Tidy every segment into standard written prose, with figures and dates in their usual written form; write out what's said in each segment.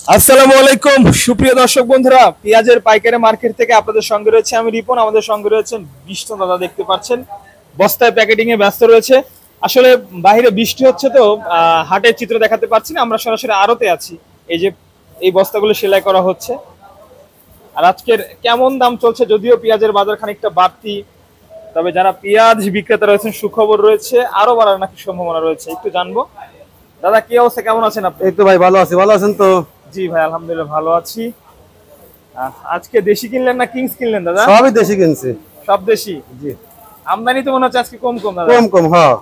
আসসালামু আলাইকুম সুপ্রিয় দর্শক বন্ধুরা, পেঁয়াজের পাইকারি মার্কেট থেকে আপনাদের সঙ্গে রয়েছে আমি রিপন। আমাদের সঙ্গে রয়েছেন বিষ্ণু দাদা, দেখতে পাচ্ছেন বস্তায় প্যাকেটিং এ ব্যস্ত রয়েছে। আসলে বাইরে বৃষ্টি হচ্ছে তো হাটের চিত্র দেখাতে পারছি না, আমরা সরাসরি আড়তে আছি। এই যে এই বস্তাগুলো সেলাই করা হচ্ছে। আর আজকের কেমন দাম চলছে, যদিও পেঁয়াজের বাজার খানিকটা বাড়তি, তবে যারা পেঁয়াজ বিক্রেতা রয়েছেন সুখবর রয়েছে, আরো বাড়ার নাকি সম্ভাবনা রয়েছে, একটু জানবো। দাদা কি অবস্থা, কেমন আছেন আপনি? এই তো ভাই ভালো আছি, ভালো আছেন তো? জি ভাই আলহামদুলিল্লাহ ভালো আছি। আজকে দেশি কিনলেন না কিংস কিনলেন দাদা? সবই দেশি কিনছি। সব দেশি। জি। আমদানি তো মনে হচ্ছে আজকে কম কম দাদা। কম কম, হ্যাঁ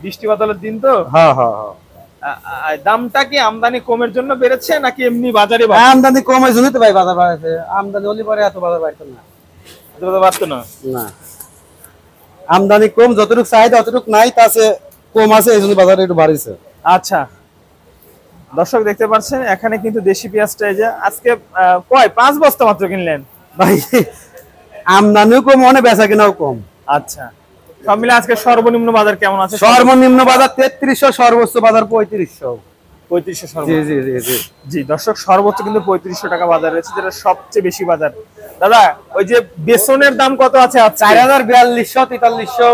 বৃষ্টি বাদলের দিন তো। হ্যাঁ হ্যাঁ হ্যাঁ। দামটা কি আমদানি কমের জন্য বেড়েছে নাকি এমনি বাজারে আমদানি কম হয়েছে তো ভাই, বাজার বাড়াছে। আমদানি হলে পরে এত বাজার বাড়তো না। বাড়তো না? না, আমদানি কম, যতটুকু চাহিদা অতটুকু নাই, তাছে কম আছে, এই জন্য বাজারে একটু বাড়িছে। আচ্ছা দর্শক দেখতে পাচ্ছেন এখানে কিন্তু দেশি পেঁয়াজটা এই যে আজকে 5 বস্তা মাত্র কিনলেন ভাই আমদানিও কম, অনেক বেচা কিনাও কম। আচ্ছা, সব মিলে আজকে সর্বনিম্ন বাজার কেমন আছে? সর্বনিম্ন বাজার 3300, সর্বোচ্চ বাজার 3500। 3500 জি জি জি জি জি দর্শক, সর্বোচ্চ কিন্তু 3500 টাকা বাজার রয়েছে, যেটা সবচেয়ে বেশি বাজার। দাদা ওই যে বেসনের দাম কত আছে? 4000, 4200, 4300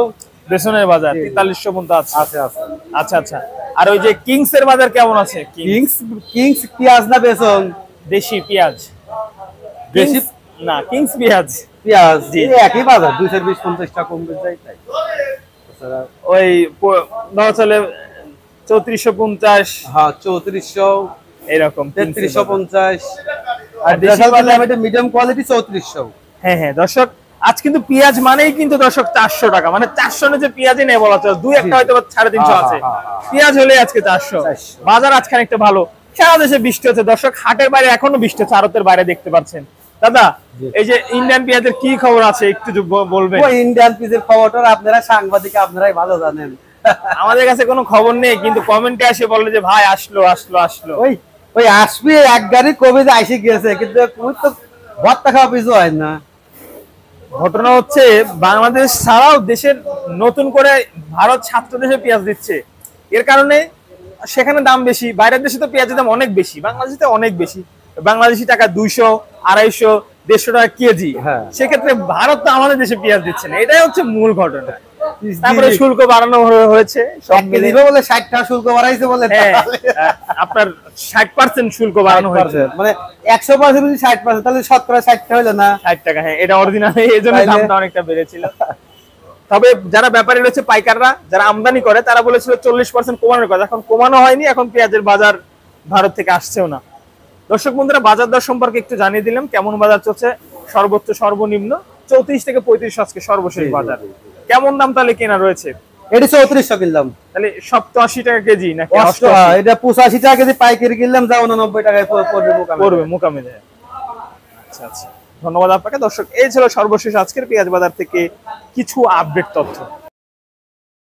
বেসনের বাজার 4300 পর্যন্ত আছে। আছে আছে। আচ্ছা আচ্ছা, আর ওই যে কিংস এর বাজার কেমন আছে? কিংস কিংস পেঁয়াজ না বেসন? দেশি পেঁয়াজ। দেশি না কিংস পেঁয়াজ। পেঁয়াজ জি। একই বাজার, 220-50 টাকা কম বেশি যায় তাই। ওই ধরো চলে 3450। হ্যাঁ 3400, এরকম 3350। আর আর দেশি দেশাল বাজার? বাজার মিডিয়াম কোয়ালিটি 3400। হ্যাঁ হ্যাঁ দর্শক, আজ কিন্তু পেঁয়াজ মানেই কিন্তু দর্শক 400 টাকা, মানে 400 যে পেঁয়াজই নেই বলা চলে, দুই একটা হয়তো 350 আছে, পেঁয়াজ হলে আজকে 400। বাজার আজ খানিকটা ভালো। সারা দেশে বৃষ্টি হচ্ছে দর্শক, হাটের বাইরে এখনো বৃষ্টি হচ্ছে, আড়তের বাইরে দেখতে পাচ্ছেন। দাদা এই যে ইন্ডিয়ান পেঁয়াজের কি খবর আছে একটু বলবেন? ওই ইন্ডিয়ান পিসের খবরটা আপনারা সাংবাদিক, আপনারাই ভালো জানেন। আমাদের কাছে কোনো খবর নেই, কিন্তু কমেন্টে এসে বলে যে ভাই আসলো আসলো আসলো। ওই ওই আসবে এক গাড়ি কবে যে আইসে গিয়েছে, কিন্তু ওই তো ভর্তা খাওয়া পিছু হয় না। ঘটনা হচ্ছে বাংলাদেশ ছাড়াও দেশের নতুন করে ভারত 7টা দেশে পেঁয়াজ দিচ্ছে, এর কারণে সেখানে দাম বেশি। বাইরের দেশে তো পেঁয়াজের দাম অনেক বেশি, বাংলাদেশে অনেক বেশি। বাংলাদেশি টাকা 200, 250, 150 টাকা কেজি। সেক্ষেত্রে ভারত তো আমাদের দেশে পেঁয়াজ দিচ্ছে না, এটাই হচ্ছে মূল ঘটনা। তারপরে শুল্ক বাড়ানো হয়েছে, বলে 60 টাকা শুল্ক বাড়াইছে বলে। আপনার 60% শুল্ক বাড়ানো হয়েছে, মানে 100% যদি 60%, তাহলে 17-60 হইলো না? 60 টাকা। হ্যাঁ এটা অরিজিনাল, এই জন্য দামটা অনেকটা বেড়েছিল। তবে যারা ব্যাপারী রয়েছে পাইকাররা, যারা আমদানি করে, তারা বলেছিল 40% কমানোর কথা, এখন কমানো হয়নি, এখন পেঁয়াজের বাজার ভারত থেকে আসছেও না। দর্শক বন্ধুরা, বাজার দর সম্পর্কে একটু জানিয়ে দিলাম কেমন বাজার চলছে। সর্বোচ্চ সর্বনিম্ন 34 থেকে 35 আজকে সর্বশেষ বাজার। কেমন দাম তাহলে কেনা রয়েছে? এটি 3400 কিনলাম। তাহলে সব তো 80 টাকা কেজি নাকি? এটা 85 টাকা কেজি পাইকারি কিনলাম, যা 89 টাকায় পড়বে মোকামে। আচ্ছা আচ্ছা, ধন্যবাদ আপনাকে। দর্শক এই ছিল সর্বশেষ আজকের পেঁয়াজ বাজার থেকে কিছু আপডেট তথ্য।